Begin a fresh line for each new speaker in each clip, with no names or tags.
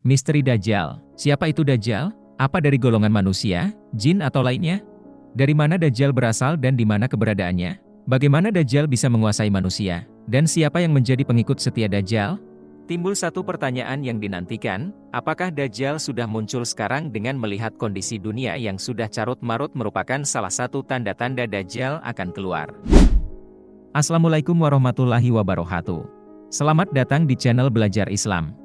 Misteri Dajjal. Siapa itu Dajjal? Apa dari golongan manusia, jin atau lainnya? Dari mana Dajjal berasal dan di mana keberadaannya? Bagaimana Dajjal bisa menguasai manusia? Dan siapa yang menjadi pengikut setia Dajjal? Timbul satu pertanyaan yang dinantikan, apakah Dajjal sudah muncul sekarang? Dengan melihat kondisi dunia yang sudah carut-marut merupakan salah satu tanda-tanda Dajjal akan keluar. Assalamualaikum warahmatullahi wabarakatuh. Selamat datang di channel Belajar Islam.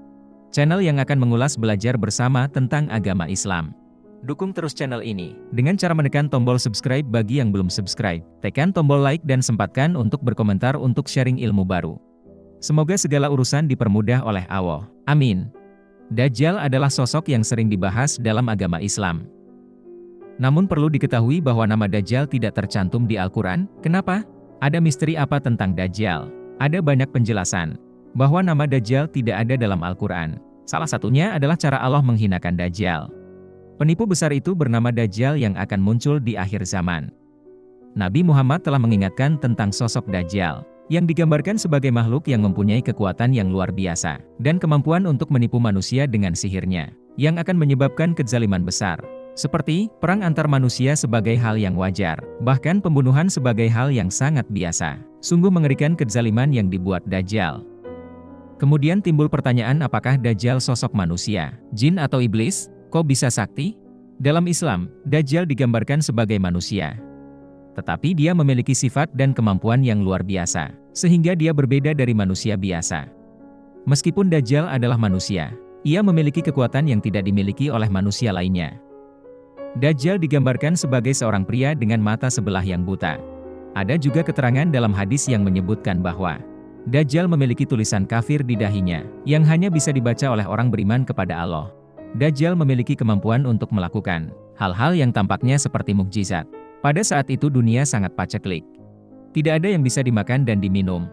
Channel yang akan mengulas belajar bersama tentang agama Islam. Dukung terus channel ini dengan cara menekan tombol subscribe bagi yang belum subscribe. Tekan tombol like dan sempatkan untuk berkomentar untuk sharing ilmu baru. Semoga segala urusan dipermudah oleh Allah. Amin. Dajjal adalah sosok yang sering dibahas dalam agama Islam. Namun perlu diketahui bahwa nama Dajjal tidak tercantum di Al-Quran. Kenapa? Ada misteri apa tentang Dajjal? Ada banyak penjelasan bahwa nama Dajjal tidak ada dalam Al-Quran. Salah satunya adalah cara Allah menghinakan Dajjal. Penipu besar itu bernama Dajjal yang akan muncul di akhir zaman. Nabi Muhammad telah mengingatkan tentang sosok Dajjal, yang digambarkan sebagai makhluk yang mempunyai kekuatan yang luar biasa, dan kemampuan untuk menipu manusia dengan sihirnya, yang akan menyebabkan kezaliman besar. Seperti, perang antar manusia sebagai hal yang wajar, bahkan pembunuhan sebagai hal yang sangat biasa. Sungguh mengerikan kezaliman yang dibuat Dajjal. Kemudian timbul pertanyaan, apakah Dajjal sosok manusia, jin atau iblis? Kok bisa sakti? Dalam Islam, Dajjal digambarkan sebagai manusia. Tetapi dia memiliki sifat dan kemampuan yang luar biasa, sehingga dia berbeda dari manusia biasa. Meskipun Dajjal adalah manusia, ia memiliki kekuatan yang tidak dimiliki oleh manusia lainnya. Dajjal digambarkan sebagai seorang pria dengan mata sebelah yang buta. Ada juga keterangan dalam hadis yang menyebutkan bahwa Dajjal memiliki tulisan kafir di dahinya, yang hanya bisa dibaca oleh orang beriman kepada Allah. Dajjal memiliki kemampuan untuk melakukan hal-hal yang tampaknya seperti mukjizat. Pada saat itu dunia sangat paceklik. Tidak ada yang bisa dimakan dan diminum.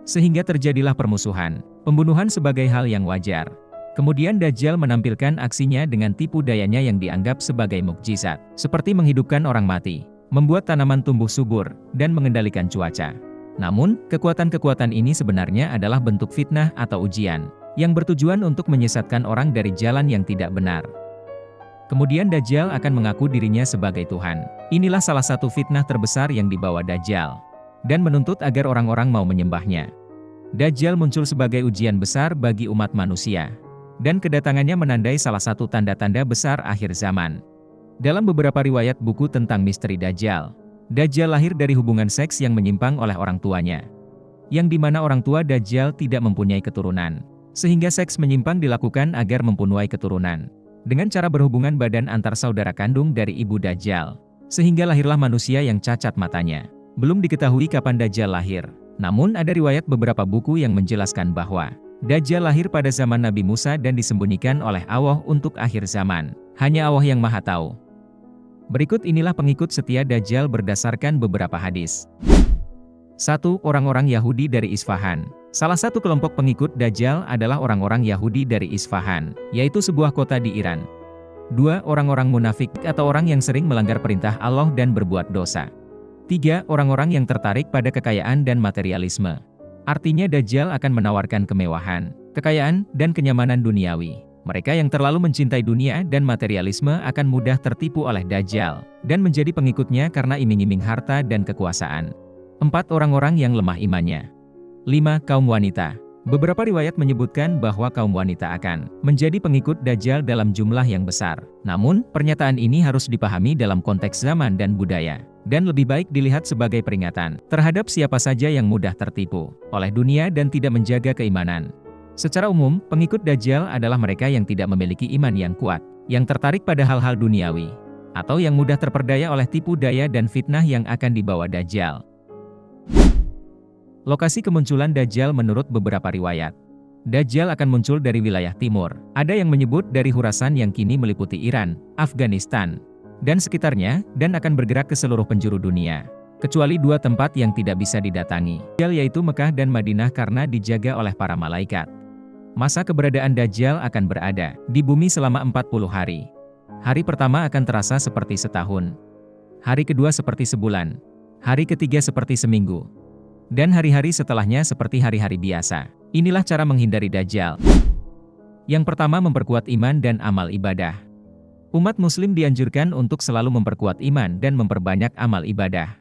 Sehingga terjadilah permusuhan, pembunuhan sebagai hal yang wajar. Kemudian Dajjal menampilkan aksinya dengan tipu dayanya yang dianggap sebagai mukjizat, seperti menghidupkan orang mati, membuat tanaman tumbuh subur, dan mengendalikan cuaca. Namun, kekuatan-kekuatan ini sebenarnya adalah bentuk fitnah atau ujian, yang bertujuan untuk menyesatkan orang dari jalan yang tidak benar. Kemudian Dajjal akan mengaku dirinya sebagai Tuhan. Inilah salah satu fitnah terbesar yang dibawa Dajjal, dan menuntut agar orang-orang mau menyembahnya. Dajjal muncul sebagai ujian besar bagi umat manusia, dan kedatangannya menandai salah satu tanda-tanda besar akhir zaman. Dalam beberapa riwayat buku tentang misteri Dajjal, Dajjal lahir dari hubungan seks yang menyimpang oleh orang tuanya, yang dimana orang tua Dajjal tidak mempunyai keturunan, sehingga seks menyimpang dilakukan agar mempunyai keturunan, dengan cara berhubungan badan antar saudara kandung dari ibu Dajjal, sehingga lahirlah manusia yang cacat matanya. Belum diketahui kapan Dajjal lahir, namun ada riwayat beberapa buku yang menjelaskan bahwa Dajjal lahir pada zaman Nabi Musa dan disembunyikan oleh Allah untuk akhir zaman. Hanya Allah yang Maha Tahu. Berikut inilah pengikut setia Dajjal berdasarkan beberapa hadis. 1. Orang-orang Yahudi dari Isfahan. Salah satu kelompok pengikut Dajjal adalah orang-orang Yahudi dari Isfahan, yaitu sebuah kota di Iran. 2. Orang-orang munafik atau orang yang sering melanggar perintah Allah dan berbuat dosa. 3. Orang-orang yang tertarik pada kekayaan dan materialisme. Artinya Dajjal akan menawarkan kemewahan, kekayaan, dan kenyamanan duniawi. Mereka yang terlalu mencintai dunia dan materialisme akan mudah tertipu oleh Dajjal, dan menjadi pengikutnya karena iming-iming harta dan kekuasaan. 4. Orang-orang yang lemah imannya. 5. Kaum wanita. Beberapa riwayat menyebutkan bahwa kaum wanita akan menjadi pengikut Dajjal dalam jumlah yang besar. Namun, pernyataan ini harus dipahami dalam konteks zaman dan budaya, dan lebih baik dilihat sebagai peringatan terhadap siapa saja yang mudah tertipu oleh dunia dan tidak menjaga keimanan. Secara umum, pengikut Dajjal adalah mereka yang tidak memiliki iman yang kuat, yang tertarik pada hal-hal duniawi, atau yang mudah terperdaya oleh tipu daya dan fitnah yang akan dibawa Dajjal. Lokasi kemunculan Dajjal menurut beberapa riwayat. Dajjal akan muncul dari wilayah timur. Ada yang menyebut dari Khurasan yang kini meliputi Iran, Afghanistan, dan sekitarnya, dan akan bergerak ke seluruh penjuru dunia. Kecuali dua tempat yang tidak bisa didatangi, yaitu Mekah dan Madinah karena dijaga oleh para malaikat. Masa keberadaan Dajjal akan berada di bumi selama 40 hari. Hari pertama akan terasa seperti setahun. Hari kedua seperti sebulan. Hari ketiga seperti seminggu. Dan hari-hari setelahnya seperti hari-hari biasa. Inilah cara menghindari Dajjal. Yang pertama, memperkuat iman dan amal ibadah. Umat muslim dianjurkan untuk selalu memperkuat iman dan memperbanyak amal ibadah.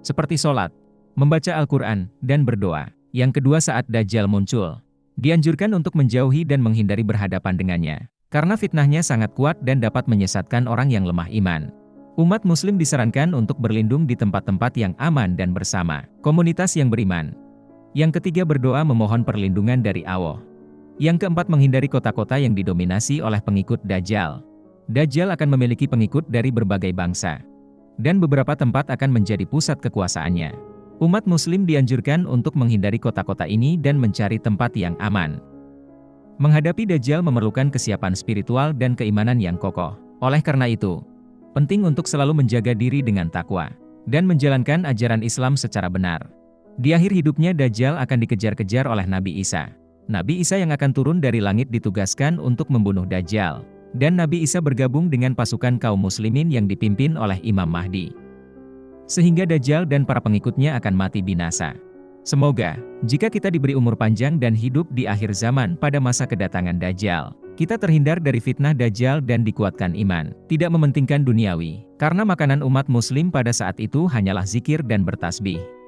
Seperti sholat, membaca Al-Quran, dan berdoa. Yang kedua, saat Dajjal muncul, dianjurkan untuk menjauhi dan menghindari berhadapan dengannya. Karena fitnahnya sangat kuat dan dapat menyesatkan orang yang lemah iman. Umat muslim disarankan untuk berlindung di tempat-tempat yang aman dan bersama komunitas yang beriman. Yang ketiga, berdoa memohon perlindungan dari Allah. Yang keempat, menghindari kota-kota yang didominasi oleh pengikut Dajjal. Dajjal akan memiliki pengikut dari berbagai bangsa. Dan beberapa tempat akan menjadi pusat kekuasaannya. Umat muslim dianjurkan untuk menghindari kota-kota ini dan mencari tempat yang aman. Menghadapi Dajjal memerlukan kesiapan spiritual dan keimanan yang kokoh. Oleh karena itu, penting untuk selalu menjaga diri dengan takwa dan menjalankan ajaran Islam secara benar. Di akhir hidupnya Dajjal akan dikejar-kejar oleh Nabi Isa. Nabi Isa yang akan turun dari langit ditugaskan untuk membunuh Dajjal. Dan Nabi Isa bergabung dengan pasukan kaum muslimin yang dipimpin oleh Imam Mahdi. Sehingga Dajjal dan para pengikutnya akan mati binasa. Semoga, jika kita diberi umur panjang dan hidup di akhir zaman pada masa kedatangan Dajjal, kita terhindar dari fitnah Dajjal dan dikuatkan iman, tidak mementingkan duniawi, karena makanan umat muslim pada saat itu hanyalah zikir dan bertasbih.